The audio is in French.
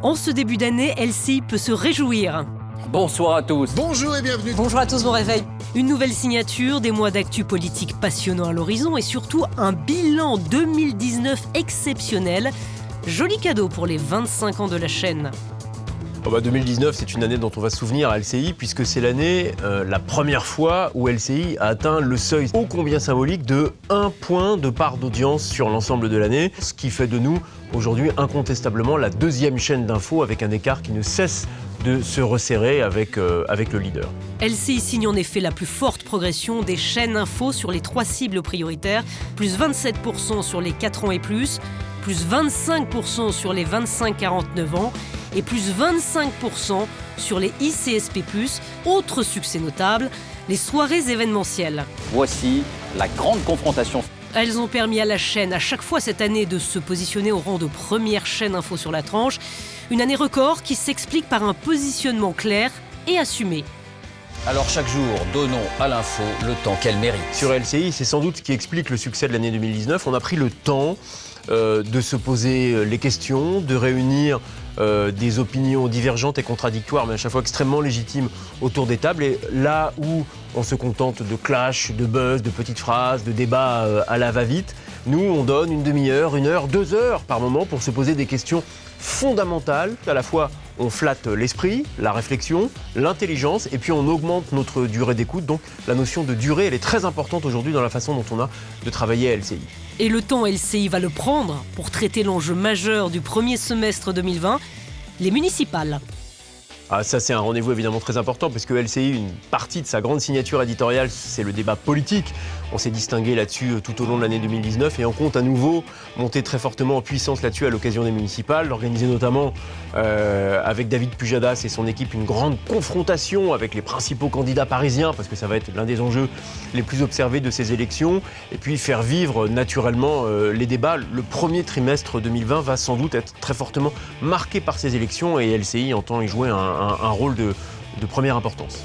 En ce début d'année, LCI peut se réjouir. Bonsoir à tous. Bonjour et bienvenue. Bonjour à tous, bon réveil. Une nouvelle signature, des mois d'actu politique passionnants à l'horizon et surtout un bilan 2019 exceptionnel. Joli cadeau pour les 25 ans de la chaîne. 2019, c'est une année dont on va se souvenir à LCI puisque c'est l'année, la première fois où LCI a atteint le seuil ô combien symbolique de 1 point de part d'audience sur l'ensemble de l'année, ce qui fait de nous aujourd'hui incontestablement la deuxième chaîne d'info avec un écart qui ne cesse de se resserrer avec le leader. LCI signe en effet la plus forte progression des chaînes info sur les 3 cibles prioritaires, plus 27% sur les 4 ans et plus 25% sur les 25-49 ans et plus 25% sur les ICSP+. Autre succès notable, les soirées événementielles. Voici la grande confrontation. Elles ont permis à la chaîne, à chaque fois cette année, de se positionner au rang de première chaîne info sur la tranche. Une année record qui s'explique par un positionnement clair et assumé. Alors chaque jour, donnons à l'info le temps qu'elle mérite. Sur LCI, c'est sans doute ce qui explique le succès de l'année 2019. On a pris le temps de se poser les questions, de réunir des opinions divergentes et contradictoires, mais à chaque fois extrêmement légitimes autour des tables. Et là où on se contente de clash, de buzz, de petites phrases, de débats à la va-vite, nous, on donne une demi-heure, 1 heure, 2 heures par moment pour se poser des questions fondamentales. À la fois, on flatte l'esprit, la réflexion, l'intelligence, et puis on augmente notre durée d'écoute. Donc la notion de durée, elle est très importante aujourd'hui dans la façon dont on a de travailler à LCI. Et le temps, LCI va le prendre pour traiter l'enjeu majeur du premier semestre 2020, les municipales. Ah, ça, c'est un rendez-vous évidemment très important parce que LCI, une partie de sa grande signature éditoriale, c'est le débat politique. On s'est distingué là-dessus tout au long de l'année 2019 et on compte à nouveau monter très fortement en puissance là-dessus à l'occasion des municipales, organiser notamment avec David Pujadas et son équipe une grande confrontation avec les principaux candidats parisiens parce que ça va être l'un des enjeux les plus observés de ces élections et puis faire vivre naturellement les débats. Le premier trimestre 2020 va sans doute être très fortement marqué par ces élections et LCI entend y jouer un rôle de première importance.